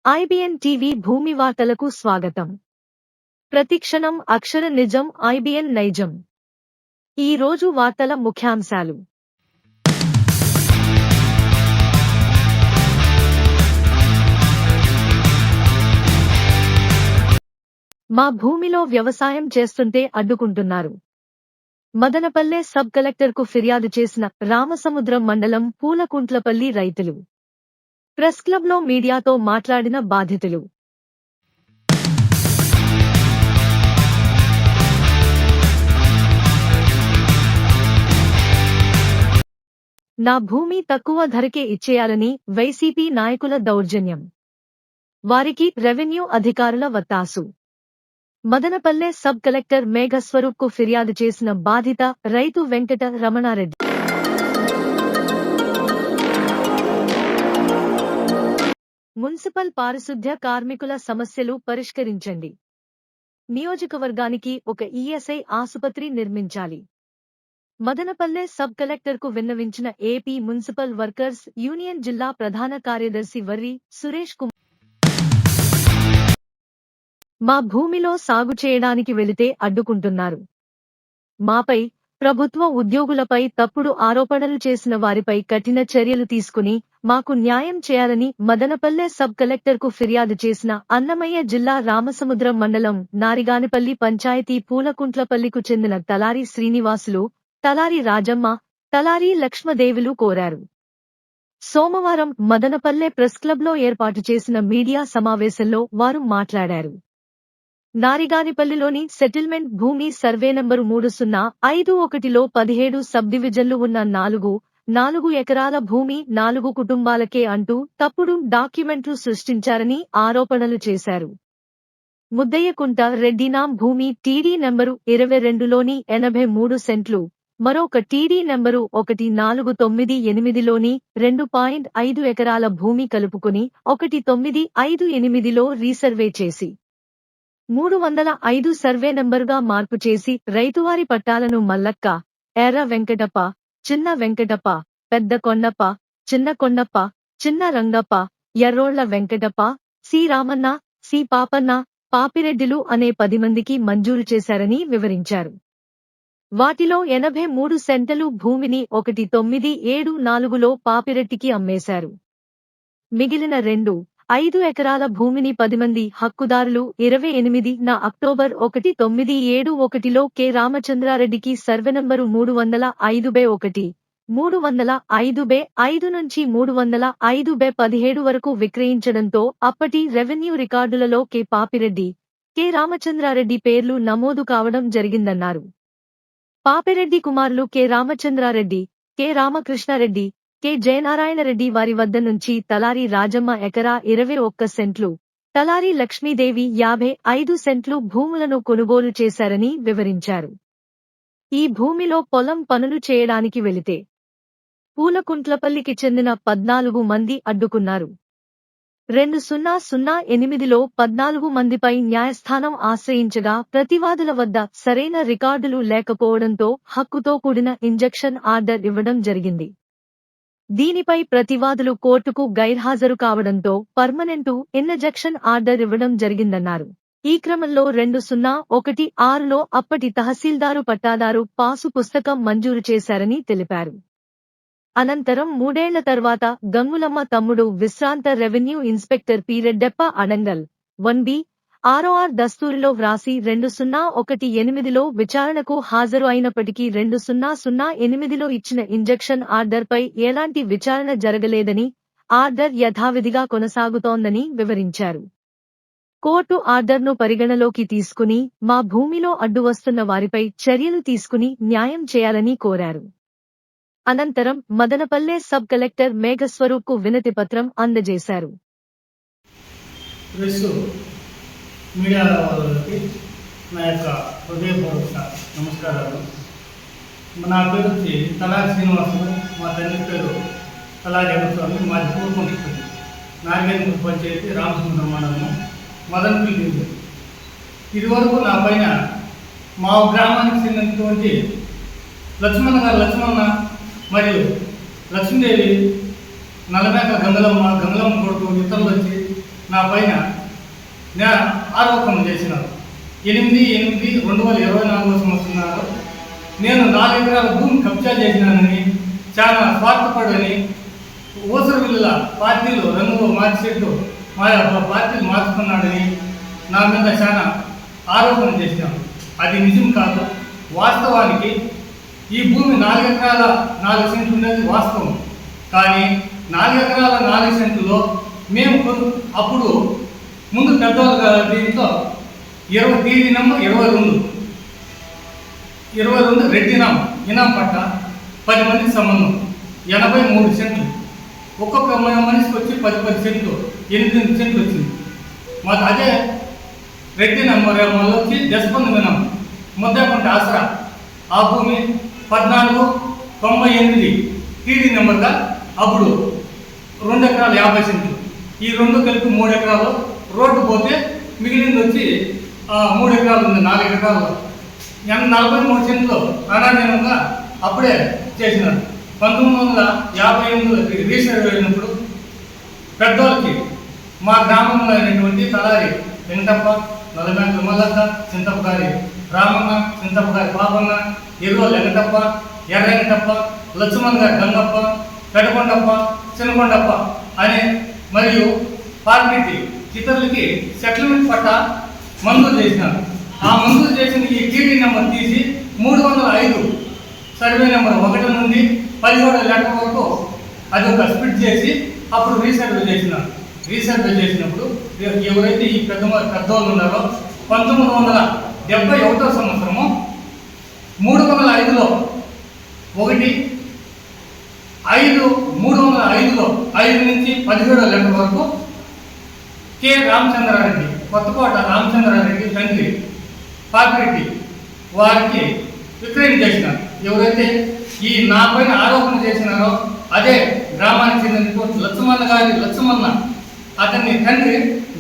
IBN TV భూమి వార్తలకు స్వాగతం. ప్రతిక్షణం అక్షర నిజం ఐబిఎన్ నైజం. ఈ రోజు వార్తల ముఖ్యాంశాలు. మా భూమిలో వ్యవసాయం చేస్తుంటే అడ్డుకుంటున్నారు. మదనపల్లె సబ్ కలెక్టర్కు ఫిర్యాదు చేసిన రామసముద్రం మండలం పూలకుంట్లపల్లి రైతులు. ప్రెస్ క్లబ్లో మీడియాతో మాట్లాడిన బాధితులు. నా భూమి తక్కువ ధరకే ఇచ్చేయాలని వైసీపీ నాయకుల దౌర్జన్యం. వారికి రెవెన్యూ అధికారుల వత్తాసు. మదనపల్లె సబ్ కలెక్టర్ మేఘస్వరూప్కు ఫిర్యాదు చేసిన బాధిత రైతు వెంకట రమణారెడ్డి. మున్సిపల్ పారిశుద్ధ్య కార్మికుల సమస్యలు పరిష్కరించండి. నియోజకవర్గానికి ఒక ఈఎస్ఐ ఆసుపత్రి నిర్మించాలి. మదనపల్లె సబ్ కలెక్టర్కు విన్నవించిన ఏపీ మున్సిపల్ వర్కర్స్ యూనియన్ జిల్లా ప్రధాన కార్యదర్శి వర్రి సురేష్ కుమార్. మా భూమిలో సాగు చేయడానికి వెళితే అడ్డుకుంటున్నారు. మాపై, ప్రభుత్వ ఉద్యోగులపై తప్పుడు ఆరోపణలు చేసిన వారిపై కఠిన చర్యలు తీసుకుని మాకు న్యాయం చేయాలని మదనపల్లె సబ్ కలెక్టర్కు ఫిర్యాదు చేసిన అన్నమయ్య జిల్లా రామసముద్రం మండలం నారిగానిపల్లి పంచాయతీ పూలకుంట్లపల్లికు చెందిన తలారి శ్రీనివాసులు, తలారి రాజమ్మ, తలారి లక్ష్మదేవులు కోరారు. సోమవారం మదనపల్లె ప్రెస్ క్లబ్లో ఏర్పాటు చేసిన మీడియా సమావేశంలో వారు మాట్లాడారు. నారిగానిపల్లిలోని సెటిల్మెంట్ భూమి సర్వే నంబరు 3051లో 17 సబ్ డివిజన్లు ఉన్న 4 ఎకరాల భూమి 4 కుటుంబాలకే అంటూ తప్పుడు డాక్యుమెంట్లు సృష్టించారని ఆరోపణలు చేశారు. ముద్దయ్యకుంట రెడ్డినాం భూమి టీడీ నంబరు 22లోని 83 సెంట్లు, మరొక టీడీ నంబరు 1498లోని 2.5 ఎకరాల భూమి కలుపుకుని 1958లో రీసర్వే చేసి 305 సర్వే నంబరుగా మార్పు చేసి రైతువారి పట్టాలను మల్లక్క, ఎర్ర వెంకటప్ప, చిన్న వెంకటప్ప, పెద్ద కొండప్ప, చిన్న కొండప్ప, చిన్న రంగప్ప, ఎర్రోళ్ల వెంకటప్ప, సి రామన్న, సి పాపన్న, పాపిరెడ్డిలు అనే 10 మందికి మంజూరు చేశారని వివరించారు. వాటిలో 83 సెంటలు భూమిని 1974లో పాపిరెడ్డికి అమ్మేశారు. మిగిలిన 2.5 ఎకరాల భూమిని 10 మంది హక్కుదారులు 28న అక్టోబర్ 1971లో కె రామచంద్రారెడ్డికి సర్వే నంబరు 305/1, 305/5 నుంచి 305/17 వరకు విక్రయించడంతో అప్పటి రెవెన్యూ రికార్డులలో కె పాపిరెడ్డి, కె రామచంద్రారెడ్డి పేర్లు నమోదు కావడం జరిగిందన్నారు. పాపిరెడ్డి కుమారులు K Ramachandrareddy, K Ramakrishnareddy, K Jayanarayanareddy వారి వద్ద నుంచి తలారి రాజమ్మ ఎకరా 21 సెంట్లు, తలారి లక్ష్మీదేవి 55 సెంట్లు భూములను కొనుగోలు చేశారని వివరించారు. ఈ భూమిలో పొలం పనులు చేయడానికి వెళితే పూలకుంట్లపల్లికి చెందిన 14 మంది అడ్డుకున్నారు. 2008లో 14 మందిపై న్యాయస్థానం ఆశ్రయించగా ప్రతివాదుల వద్ద సరైన రికార్డులు లేకపోవడంతో హక్కుతో కూడిన ఇంజెక్షన్ ఆర్డర్ ఇవ్వడం జరిగింది. దీనిపై ప్రతివాదులు కోర్టుకు గైర్హాజరు కావడంతో పర్మనెంటు ఇంజెక్షన్ ఆర్డర్ ఇవ్వడం జరిగిందన్నారు. ఈ క్రమంలో 2016లో అప్పటి తహసీల్దారు పట్టాదారు పాసు పుస్తకం మంజూరు చేశారని తెలిపారు. అనంతరం 3 ఏళ్ల తర్వాత గంగులమ్మ తమ్ముడు విశ్రాంత రెవెన్యూ ఇన్స్పెక్టర్ పి రెడ్డెప్ప అడంగల్ 1B ఆర్ఓఆర్ దస్తూరిలో వ్రాసి 2018లో విచారణకు హాజరు అయినప్పటికీ 2008లో ఇచ్చిన ఇంజెక్షన్ ఆర్డర్పై ఎలాంటి విచారణ జరగలేదని, ఆర్డర్ యథావిధిగా కొనసాగుతోందని వివరించారు. కోర్టు ఆర్డర్ను పరిగణలోకి తీసుకుని మా భూమిలో అడ్డువస్తున్న వారిపై చర్యలు తీసుకుని న్యాయం చేయాలని కోరారు. అనంతరం మదనపల్లె సబ్ కలెక్టర్ మేఘస్వరూప్కు వినతిపత్రం అందజేశారు. మీడియా వాళ్ళకి నా యొక్క హృదయపూర్వక నమస్కారాలు. నా పేరు వచ్చి తలారి శ్రీనివాసులు, మా తండ్రి పేరు తలారి వెంకటస్వామి, మాది పూర్వకుంటుంది నాగేంద్ర పంచాయతీ రామచంద్ర మండలము మదనపల్లి డివిజన్. ఇదివరకు నా పైన మా గ్రామానికి చెందినటువంటి లక్ష్మణ మరియు లక్ష్మీదేవి నల్లమేక గంగలమ్మ కొడుకు ఇతరులు వచ్చి నా పైన ఆరోపణ చేసినారు. 8/8/2024 సంవత్సరం నేను 4 ఎకరాల భూమి కబ్జా చేసినానని, చాలా స్వార్థపడని, ఓసరు విల్లుల పార్టీలు రంగులు మార్చేట్టు పార్టీలు మార్చుకున్నాడని నా మీద చాలా ఆరోపణ చేసినాను. అది నిజం కాదు. వాస్తవానికి ఈ భూమి 4 ఎకరాల 4 సెంట్లు ఉండేది వాస్తవం. కానీ 4 ఎకరాల 4 సెంట్లలో మేము అప్పుడు ముందు పెద్దవాళ్ళ దీంట్లో 20 నంబర్ 22 రెడ్డినాం ఇనాం పట్ట 10 మందికి సంబంధం 83 సెంట్లు. ఒక్కొక్క మనిషికి వచ్చి 10 సెంట్లు 8 సెంట్లు వచ్చింది. మాకు అదే రెడ్డి నంబర్ మళ్ళీ వచ్చి దశపంది వినాం ముద్దాపంట ఆసరా ఆ భూమి 1498 టీడీ నెంబర్గా అప్పుడు 2 ఎకరాలు 50 సెంట్లు. ఈ 2 కలిపి 3 ఎకరాలు. రోడ్డు పోతే మిగిలింది వచ్చి 3 ఎకరాలు ఉంది. 4 ఎకరాలు 43 సెంట్లు అనాధీనంగా అప్పుడే చేసినారు. 1958లో రీసర్వే అయినప్పుడు పెద్దోళ్ళకి మా గ్రామంలో అయినటువంటి తలారి వెంకటప్ప, నల్లమేక మల్లక్క, చింతప్ప గారి రామన్న, చింతప్ప గారి పాపన్న, ఎర్రో వెంకటప్ప, ఎర్ర వెంకటప్ప, లక్ష్మణ్ గారి గంగప్ప, పెడకొండప్ప, చిన్నకొండప్ప అనే మరియు పార్టీ ఇతరులకి సెటిల్మెంట్ పట్ట మంజూరు చేసినారు. ఆ మంజూరు చేసిన ఈ టీడీ నెంబర్ తీసి 305 సర్వే నెంబర్ 1 నుండి 17 లెటర్ వరకు అది ఒక స్ప్లిట్ చేసి అప్పుడు రీసర్వే చేసినారు. రీసర్వే చేసినప్పుడు ఎవరైతే ఈ పెద్దవాళ్ళు ఉన్నారో 1971 సంవత్సరము 305లో 5 నుంచి 17 లెటర్ వరకు కె రామచంద్రారెడ్డి, కొత్తకోట రామచంద్రారెడ్డి తండ్రి పాపిరెడ్డి వారికి విక్రయం చేసినారు. ఎవరైతే ఈ నా పైన ఆరోపణ చేసినారో అదే గ్రామానికి చెందిన లక్ష్మణ అతన్ని తండ్రి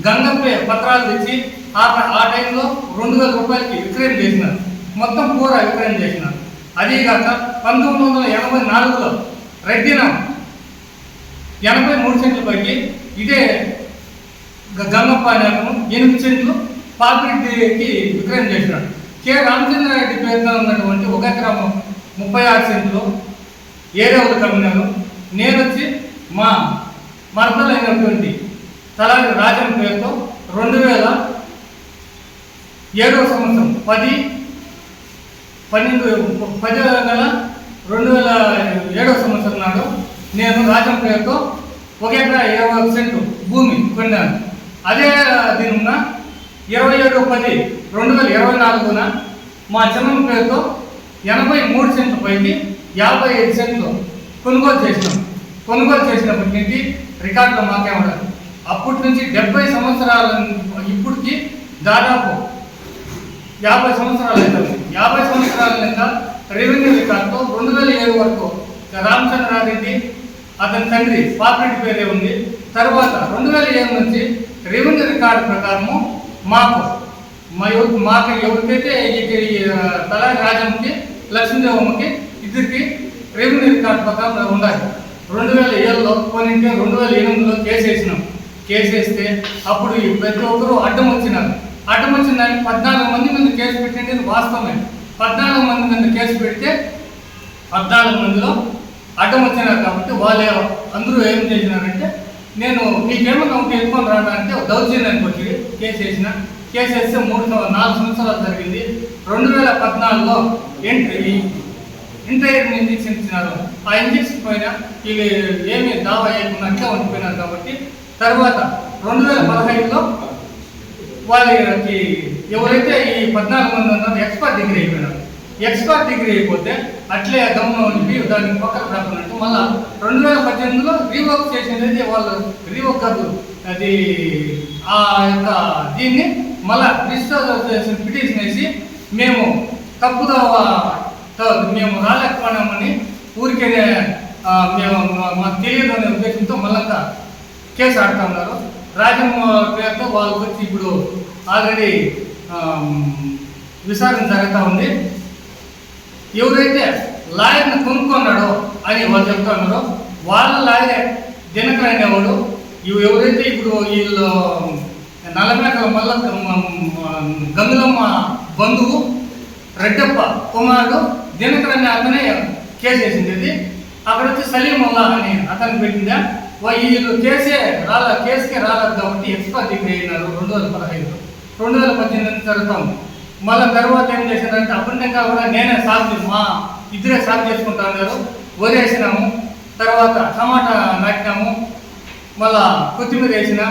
గంగప్పే పత్రాలు తెచ్చి ఆ టైంలో 2000 రూపాయలకి విక్రయం చేసినారు. మొత్తం పూర విక్రయం చేసినారు. అదీగాక 1984లో రెడ్డినాం 83 సెంట్లు పైకి ఇదే గంగప్ప అనే 8 సెంట్లు పాపిరెడ్డికి విక్రయం చేసినాడు. కె రామచంద్రారెడ్డి పేరుతో ఉన్నటువంటి 1 ఎకరం 36 సెంట్లు ఏరేవులు కమ్మినారు. నేను వచ్చి మా మరదలైనటువంటి తలారి రాజం పేరుతో 2007 సంవత్సరం 10 నెల 2007 సంవత్సరం నాడు నేను రాజం పేరుతో 1 ఎకరా 21 సెంటు భూమి కొన్నాను. అదే దీనిన్న 27/10/2024 మా చిన్న పేరుతో 83 సెంట్ల పైకి 55 సెంట్లు కొనుగోలు చేసినాం. కొనుగోలు చేసినప్పటి నుంచి రికార్డులో మాకే ఉండాలి. అప్పటి నుంచి 70 సంవత్సరాల ఇప్పటికి దాదాపు 50 సంవత్సరాలు అవుతుంది. 50 సంవత్సరాల ఇంకా రెవెన్యూ రికార్డుతో 2007 వరకు రామచంద్రారెడ్డి అతని తండ్రి పాపిరెడ్డి పేరే ఉంది. తర్వాత 2007 నుంచి రెవెన్యూ రికార్డు ప్రకారము మాకు ఎవరికైతే తలారి రాజమ్మకి లక్ష్మీదేవమ్మకి ఇద్దరికి రెవెన్యూ రికార్డు ప్రకారం ఉండాలి. 2007లో కొనింటే 2008లో కేసు వేసినాం. కేసు వేస్తే అప్పుడు ప్రతి ఒక్కరూ అడ్డం వచ్చినారు. అడ్డం వచ్చిందని 14 మంది మీద కేసు పెట్టింది వాస్తవమే. 14 మంది మీద కేసు పెడితే 14 మందిలో అడ్డం వచ్చినారు. కాబట్టి వాళ్ళు అందరూ ఏం చేసినారంటే నేను మీకేమన్నా ఉంటే ఎత్తుకొని రావడానికి దౌర్జన్యానికి వచ్చి కేసు వేసిన. కేసు వేస్తే 4 సంవత్సరాలు జరిగింది. 2014లో ఇంటైర్ ఇంజక్షన్ ఇచ్చినారు. ఆ ఇంజక్షన్ పైన వీళ్ళు ఏమి దావా వేయకుండా అట్లా ఉండిపోయినారు. కాబట్టి తర్వాత 2015లో వాళ్ళకి ఎవరైతే ఈ 14 మంది ఉన్నారో ఎక్స్పర్ట్ డిగ్రీ అయిపోయినారు. ఎక్స్పర్ట్ డిగ్రీ అయిపోతే అట్లే గమనం ఉండి దానికి పక్కన రాకున్నట్టు మళ్ళీ 2018లో రీవర్క్ చేసినది వాళ్ళు రీవర్క్ కాదు అది ఆ యొక్క దీన్ని మళ్ళా రిజిస్టర్ పిటిషన్ వేసి మేము మేము రాలేకపోయినామని ఊరికే మేము మాకు తెలియదు అనే ఉద్దేశంతో మళ్ళా కేసు ఆడుతూ ఉన్నారు. రాజమ్మ పేరుతో వాళ్ళకి వచ్చి ఇప్పుడు ఆల్రెడీ విచారణ జరుగుతూ ఉంది. ఎవరైతే లాయర్ని కొనుక్కున్నాడో అని వాళ్ళు చెప్తా ఉన్నారో వాళ్ళ లాయరే దినకర్ అనేవాడు. ఎవరైతే ఇప్పుడు వీళ్ళు నల్లమేకల మల్ల గంగులమ్మ బంధువు రెడ్డప్ప కుమారుడు దినకర్ అనే అతనే కేసు వేసింది. అక్కడ వచ్చి సలీముల్లా అని అతను పెట్టిందా. వీళ్ళు కేసుకే రాలేదు కాబట్టి ఎక్స్పర్ట్ డిగ్రీ అయినారు 2015. 2018 జరుగుతాం. మళ్ళీ తర్వాత ఏం చేశారంటే అప్పటిగా కూడా నేనే సాగు మా ఇద్దరే సాగు చేసుకుంటా ఉన్నారు. వరి వేసినాము, తర్వాత టమాటా నాటినాము, మళ్ళా కొత్తిమీర వేసిన,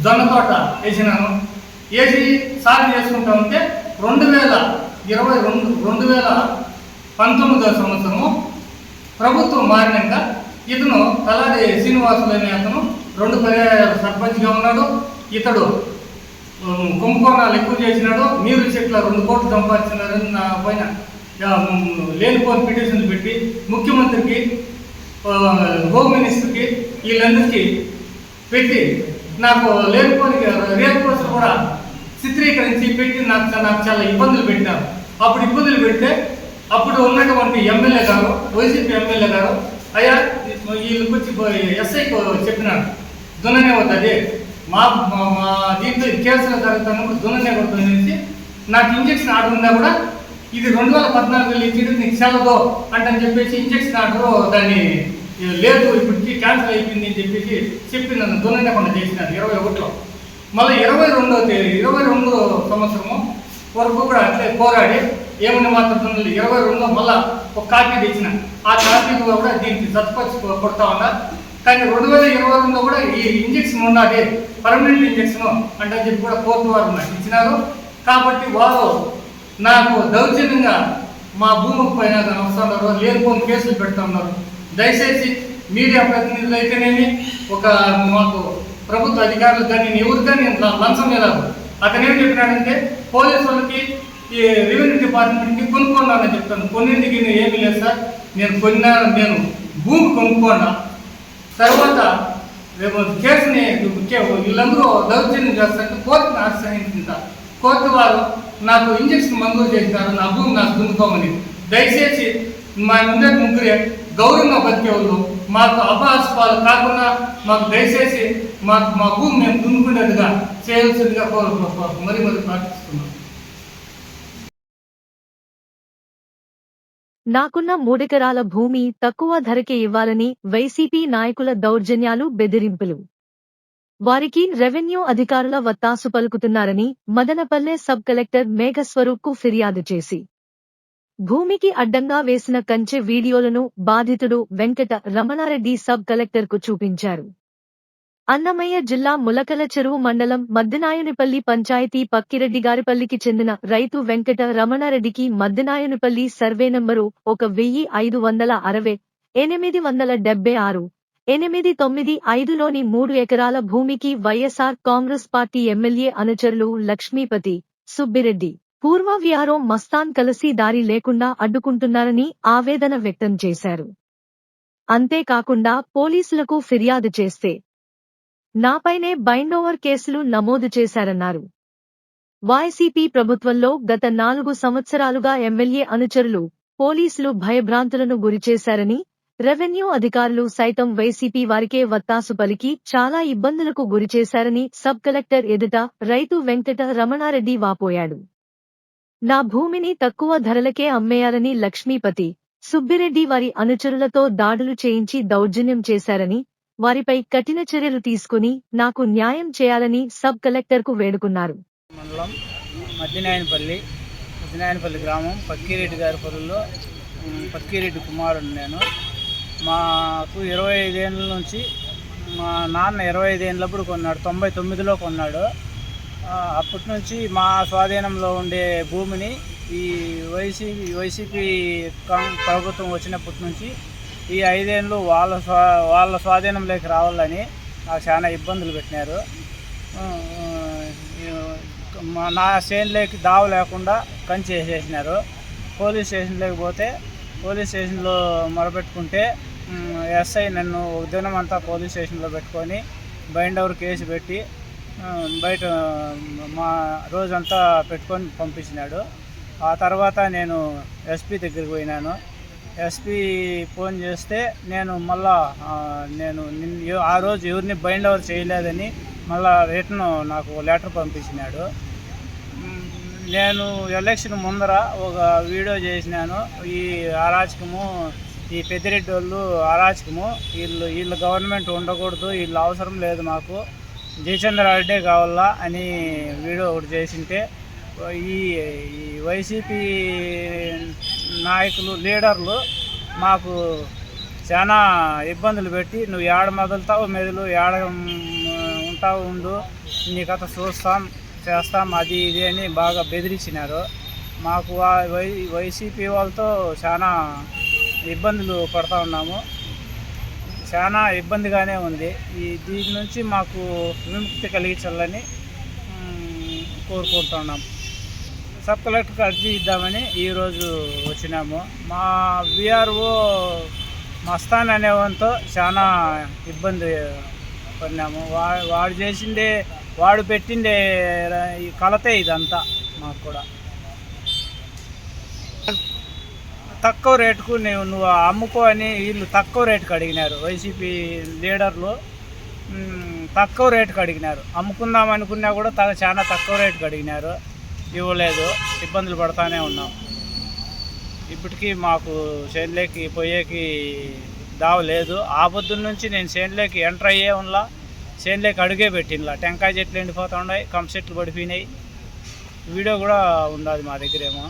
జొన్న తోట వేసినాను. వేసి సాగు చేసుకుంటా ఉంటే 2019 సంవత్సరము ప్రభుత్వం మారినాక ఇతను తలారి శ్రీనివాసులు అనే అతను 2 పర్యాయాలు సర్పంచ్గా ఉన్నాడు. ఇతడు కుంభకోణాలు ఎక్కువ చేసినాడు. నీరు చెట్ల 2 కోట్లు సంపాదించినారని నా పైన లేనిపోని పిటిషన్లు పెట్టి ముఖ్యమంత్రికి, హోమ్ మినిస్టర్కి వీళ్ళందరికీ పెట్టి నాకు లేనిపోని రేపు కోసం కూడా చిత్రీకరించి పెట్టి నాకు చాలా ఇబ్బందులు పెట్టారు. అప్పుడు ఇబ్బందులు పెడితే అప్పుడు ఉన్నటువంటి ఎమ్మెల్యే గారు, వైసీపీ ఎమ్మెల్యే గారు, అయ్యా వీళ్ళకి వచ్చి ఎస్ఐకి చెప్పినాడు దున్ననే వద్దు, మా దీంట్లో కేసులు జరుగుతున్నప్పుడు దున్ననే వద్దు అనేసి నాకు ఇంజక్షన్ ఆర్డర్ ఉన్నా కూడా ఇది 2014 ఇచ్చేది నీకు సెలవు అంటని చెప్పేసి ఇంజక్షన్ ఆర్డర్ దాన్ని లేదు ఇప్పటికి క్యాన్సిల్ అయిపోయింది అని చెప్పేసి చెప్పి నన్ను దున్నకుండా చేసినాను 21లో. మళ్ళీ 22 సంవత్సరము వరకు కూడా అట్లే పోరాడి ఏమని మాత్రం 22లో మళ్ళీ ఒక కాపీ తెచ్చిన. ఆ కాపీలో కూడా దీనికి సత్పచ్చి కొడతా ఉన్నా. కానీ 2022లో కూడా ఈ ఇంజక్షన్ ఉన్నది పర్మనెంట్ ఇంజక్షన్ అంటే చెప్పి కూడా కోర్టు వారు నాకు ఇచ్చినారు. కాబట్టి వారు నాకు దౌర్జన్యంగా మా భూమి పైన వస్తున్నారు, లేనిపోని కేసులు పెడతా ఉన్నారు. దయచేసి మీడియా ప్రతినిధులు అయితేనేమి, ఒక మాకు ప్రభుత్వ అధికారులు కానీ ఎవరిగా నేను లంచం ఇవ్వలేదు. అతను ఏం చెప్పినాడంటే పోలీసు వాళ్ళకి ఈ రెవెన్యూ డిపార్ట్మెంట్కి కొనుక్కున్నానని చెప్తాను. కొన్నింటికి ఏమీ లేదు సార్, నేను భూమి కొనుక్కున్నా. తర్వాత కేసుని వీళ్ళందరూ దౌర్జన్యం చేస్తారంటే కోర్టుని ఆశ్రయించుకుంటా. కోర్టు వారు నాకు ఇంజక్షన్ మంజూరు చేసినారు, నా భూమి నాకు దున్నుకోమని. దయచేసి మా ముందే ముగ్గురే గౌరవంగా బతికే వాళ్ళు మాకు అపహాస్పాలు కాకుండా మాకు దయచేసి మా భూమి మేము దున్నుకునేదిగా చేయాల్సిందిగా మరి ప్రార్థిస్తున్నాం. నాకున్న 3 ఎకరాల భూమి తక్కువ ధరకే ఇవ్వాలని వైసీపీ నాయకుల దౌర్జన్యాలు, బెదిరింపులు. వారికి రెవెన్యూ అధికారుల వత్తాసు పలుకుతున్నారని మదనపల్లె సబ్ కలెక్టర్ మేఘస్వరూప్కు ఫిర్యాదు చేసి భూమికి అడ్డంగా వేసిన కంచె వీడియోలను బాధితుడు వెంకట రమణారెడ్డి సబ్ కలెక్టర్కు చూపించారు. అన్నమయ్య జిల్లా ములకల చెరువు మండలం మద్దినాయునిపల్లి పంచాయతీ పక్కిరెడ్డిగారిపల్లికి చెందిన రైతు వెంకట రమణారెడ్డికి మద్దినాయునిపల్లి సర్వే నంబరు 1560-876-895లోని 3 ఎకరాల భూమికి వైఎస్ఆర్ కాంగ్రెస్ పార్టీ ఎమ్మెల్యే అనుచరులు లక్ష్మీపతి, సుబ్బిరెడ్డి, పూర్వ విఆర్ఓ మస్తాన్ కలిసి దారి లేకుండా అడ్డుకుంటున్నారని ఆవేదన వ్యక్తం చేశారు. అంతేకాకుండా పోలీసులకు ఫిర్యాదు చేస్తే నాపైనే బైండోవర్ కేసులు నమోదు చేశారన్నారు. వైసీపీ ప్రభుత్వంలో గత 4 సంవత్సరాలుగా ఎమ్మెల్యే అనుచరులు, పోలీసులు భయభ్రాంతులను గురిచేశారని, రెవెన్యూ అధికారులు సైతం వైసీపీ వారికే వత్తాసు పలికి చాలా ఇబ్బందులకు గురిచేశారని సబ్ కలెక్టర్ ఎదుట రైతు వెంకట రమణారెడ్డి వాపోయాడు. నా భూమిని తక్కువ ధరలకే అమ్మేయాలని లక్ష్మీపతి, సుబ్బిరెడ్డి వారి అనుచరులతో దాడులు చేయించి దౌర్జన్యం చేశారని, వారిపై కఠిన చర్యలు తీసుకుని నాకు న్యాయం చేయాలని సబ్ కలెక్టర్కు వేడుకున్నారు. మండలం మద్దినాయనపల్లి గ్రామం పక్కిరెడ్డి గారి పొలంలో పక్కిరెడ్డి కుమారుడు నేను. మాకు 25 ఏళ్ళ నుంచి మా నాన్న 25 ఏళ్ళప్పుడు కొన్నాడు, 99లో కొన్నాడు. అప్పటి నుంచి మా స్వాధీనంలో ఉండే భూమిని ఈ వైసీపీ ప్రభుత్వం వచ్చినప్పటి నుంచి ఈ 5 ఏళ్ళు వాళ్ళ స్వాధీనంలోకి రావాలని నాకు చాలా ఇబ్బందులు పెట్టినారు. నా చేనులోకి దావ లేకుండా కంచి వేసేసినారు. పోలీస్ స్టేషన్లోకి పోతే పోలీస్ స్టేషన్లో మొరపెట్టుకుంటే ఎస్ఐ నన్ను ఒక దినం అంతా పోలీస్ స్టేషన్లో పెట్టుకొని బైండ్ ఓవర్ కేసు పెట్టి బయట మా రోజంతా పెట్టుకొని పంపించినాడు. ఆ తర్వాత నేను ఎస్పీ దగ్గరికి పోయినాను. ఎస్పీ ఫోన్ చేస్తే నేను మళ్ళా ఆ రోజు ఎవరిని బైండ్ ఓవర్ చేయలేదని మళ్ళా రిటర్న్ నాకు లెటర్ పంపించినాడు. నేను ఎలక్షన్ ముందర ఒక వీడియో చేసినాను. ఈ అరాచకము, ఈ పెద్దిరెడ్డి వాళ్ళు అరాచకము, వీళ్ళు గవర్నమెంట్ ఉండకూడదు, వీళ్ళు అవసరం లేదు, మాకు జయచంద్రారెడ్డే కావాలా అని వీడియో ఒకటి చేసింటే ఈ వైసీపీ నాయకులు, లీడర్లు మాకు చాలా ఇబ్బందులు పెట్టి, నువ్వు ఏడ మొదలుతావు మెదలు, ఏడ ఉంటావు ఉండు, నీ కథ చూస్తాం చేస్తాం అది ఇది అని బాగా బెదిరించినారు. మాకు వైసీపీ వాళ్ళతో చాలా ఇబ్బందులు పడుతూ ఉన్నాము. చాలా ఇబ్బందిగానే ఉంది. దీని నుంచి మాకు విముక్తి కలిగించాలని కోరుకుంటున్నాం. సబ్ కలెక్టర్కి అర్జీ ఇద్దామని ఈరోజు వచ్చినాము. మా విఆర్ఓ మస్తాన్ అనేవాడితో చాలా ఇబ్బంది పడినాము. వాడు చేసిందే, వాడు పెట్టిండే ఈ కలతే ఇదంతా. మాకు కూడా తక్కువ రేటుకు నువ్వు అమ్ముకో అని వీళ్ళు తక్కువ రేటుకు అడిగినారు. వైసీపీ లీడర్లు తక్కువ రేటుకు అడిగినారు. అమ్ముకుందాం అనుకున్నా కూడా చాలా తక్కువ రేటుకు అడిగినారు. ఇవ్వలేదు. ఇబ్బందులు పడుతూనే ఉన్నాం. ఇప్పటికీ మాకు చేనులోకి పోయేకి దావ లేదు. ఆ పొద్దున్న నుంచి నేను చేనులోకి ఎంటర్ అయ్యే ఉన్నా, చేనులోకి అడుగే పెట్టినలా. టెంకాయ చెట్లు ఎండిపోతూ ఉన్నాయి, కంప చెట్లు పడిపోయినాయి. వీడియో కూడా ఉంది మా దగ్గరేమో.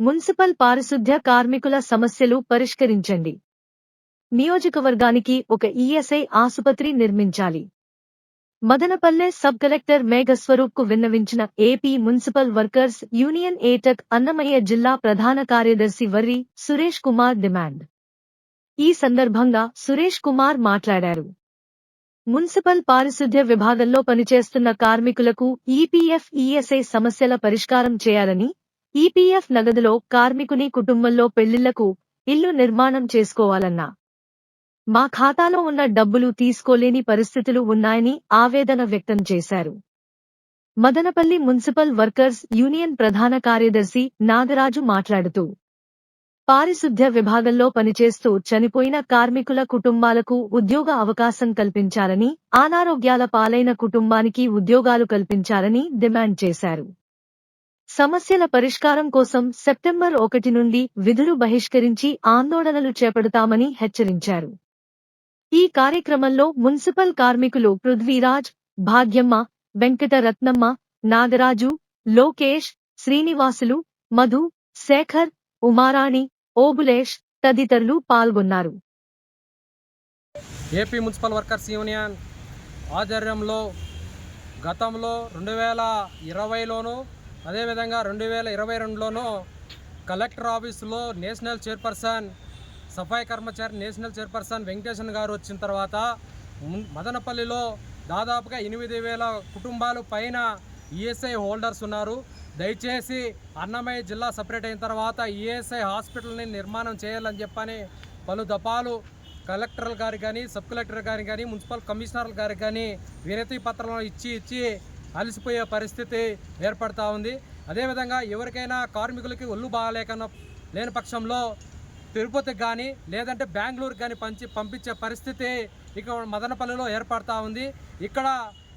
మున్సిపల్ పారిశుద్ధ్య కార్మికుల సమస్యలు పరిష్కరించండి. నియోజకవర్గానికి ఒక ఈఎస్ఐ ఆసుపత్రి నిర్మించాలి. మదనపల్లె సబ్ కలెక్టర్ మేఘస్వరూప్కు విన్నవించిన AP municipal workers union AITUC Annamayya జిల్లా ప్రధాన కార్యదర్శి వర్రి సురేష్ కుమార్ డిమాండ్. ఈ సందర్భంగా సురేష్ కుమార్ మాట్లాడారు. మున్సిపల్ పారిశుద్ధ్య విభాగంలో పనిచేస్తున్న కార్మికులకు ఈపీఎఫ్, ఈఎస్ఐ సమస్యల పరిష్కారం చేయాలని, ఈపీఎఫ్ నగదులో కార్మికుని కుటుంబంలో పెళ్లిళ్లకు ఇల్లు నిర్మాణం చేసుకోవాలన్నా మా ఖాతాలో ఉన్న డబ్బులు తీసుకోలేని పరిస్థితులు ఉన్నాయని ఆవేదన వ్యక్తం చేశారు. మదనపల్లి మున్సిపల్ వర్కర్స్ యూనియన్ ప్రధాన కార్యదర్శి నాగరాజు మాట్లాడుతూ, పారిశుద్ధ్య విభాగంలో పనిచేస్తూ చనిపోయిన కార్మికుల కుటుంబాలకు ఉద్యోగ అవకాశం కల్పించాలని, అనారోగ్యాల పాలైన కుటుంబానికి ఉద్యోగాలు కల్పించాలని డిమాండ్ చేశారు. సమస్యల పరిష్కారం కోసం సెప్టెంబర్ 1 నుండి విధులు బహిష్కరించి ఆందోళనలు చేపడతామని హెచ్చరించారు. ఈ కార్యక్రమంలో మున్సిపల్ కార్మికులు పృథ్వీరాజ్, భాగ్యమ్మ, వెంకటరత్నమ్మ, నాగరాజు, లోకేష్, శ్రీనివాసులు, మధు, శేఖర్, ఉమారాణి, ఓబులేష్ తదితరులు పాల్గొన్నారు. ఏపీ మున్సిపల్ వర్కర్స్ యూనియన్ ఆధ్వర్యంలో గతంలో 2020లోనూ అదేవిధంగా 2022లోనూ కలెక్టర్ ఆఫీసులో నేషనల్ చైర్పర్సన్, సఫాయి కర్మచారి నేషనల్ చైర్పర్సన్ వెంకటేశ్వర గారు వచ్చిన తర్వాత మదనపల్లిలో దాదాపుగా 8,000 కుటుంబాలు పైన ఈఎస్ఐ హోల్డర్స్ ఉన్నారు. దయచేసి అన్నమయ్య జిల్లా సపరేట్ అయిన తర్వాత ఈఎస్ఐ హాస్పిటల్ని నిర్మాణం చేయాలని చెప్పని పలు దఫాలు కలెక్టర్ గారికి కానీ, సబ్ కలెక్టర్ గారికి కానీ, మున్సిపల్ కమిషనర్ గారికి కానీ వినతి పత్రాలను ఇచ్చి అలసిపోయే పరిస్థితి ఏర్పడతా ఉంది. అదేవిధంగా ఎవరికైనా కార్మికులకి ఒళ్ళు లేని పక్షంలో తిరుపతికి కానీ లేదంటే బెంగళూరుకి కానీ పంపించే పరిస్థితి ఇక మదనపల్లిలో ఏర్పడతా ఉంది. ఇక్కడ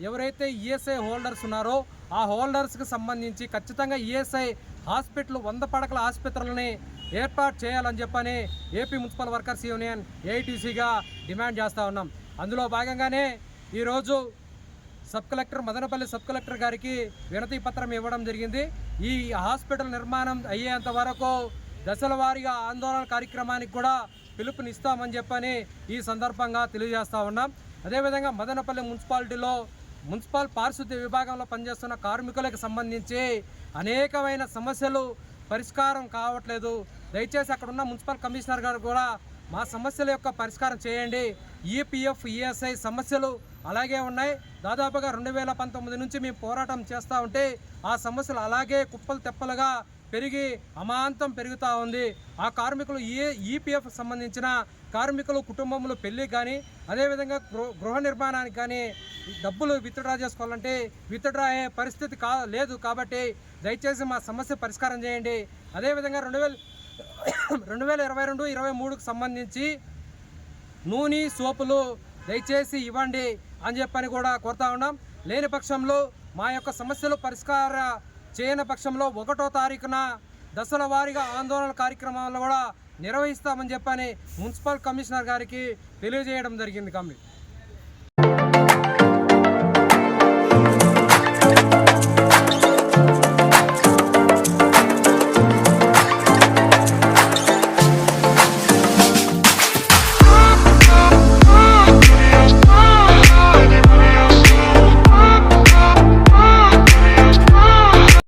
ఎవరైతే ఈఎస్ఐ హోల్డర్స్ ఉన్నారో ఆ హోల్డర్స్కి సంబంధించి ఖచ్చితంగా ఈఎస్ఐ హాస్పిటల్ 100 పడకల ఆసుపత్రులని ఏర్పాటు చేయాలని చెప్పని ఏపీ మున్సిపల్ వర్కర్స్ యూనియన్ ఏఐటీసీగా డిమాండ్ చేస్తూ ఉన్నాం. అందులో భాగంగానే ఈరోజు మదనపల్లి సబ్ కలెక్టర్ గారికి వినతి పత్రం ఇవ్వడం జరిగింది. ఈ హాస్పిటల్ నిర్మాణం అయ్యేంత వరకు దశల వారీగా ఆందోళన కార్యక్రమానికి కూడా పిలుపునిస్తామని చెప్పని ఈ సందర్భంగా తెలియజేస్తూ ఉన్నాం. అదేవిధంగా మదనపల్లి మున్సిపాలిటీలో మున్సిపల్ పారిశుద్ధ్య విభాగంలో పనిచేస్తున్న కార్మికులకు సంబంధించి అనేకమైన సమస్యలు పరిష్కారం కావట్లేదు. దయచేసి అక్కడ ఉన్న మున్సిపల్ కమిషనర్ గారు కూడా మా సమస్యల యొక్క పరిష్కారం చేయండి. ఈపీఎఫ్, ఈఎస్ఐ సమస్యలు అలాగే ఉన్నాయి. దాదాపుగా 2019 నుంచి మేము పోరాటం చేస్తూ ఉంటే ఆ సమస్యలు అలాగే కుప్పలు తెప్పలుగా పెరిగి అమాంతం పెరుగుతూ ఉంది. ఆ కార్మికులు ఈపీఎఫ్ సంబంధించిన కార్మికులు కుటుంబంలో పెళ్ళికి కానీ అదేవిధంగా గృహ నిర్మాణానికి కానీ డబ్బులు విత్డ్రా చేసుకోవాలంటే విత్డ్రా అయ్యే పరిస్థితి లేదు. కాబట్టి దయచేసి మా సమస్య పరిష్కారం చేయండి. అదేవిధంగా 2022-23కు సంబంధించి నూనె సోపులు దయచేసి ఇవ్వండి అని చెప్పని కూడా కోరుతా ఉన్నాం. లేని పక్షంలో మా యొక్క సమస్యలు పరిష్కార చేయని పక్షంలో 1వ తారీఖున దశల వారీగా ఆందోళన కార్యక్రమాలను కూడా నిర్వహిస్తామని చెప్పని మున్సిపల్ కమిషనర్ గారికి తెలియజేయడం జరిగింది.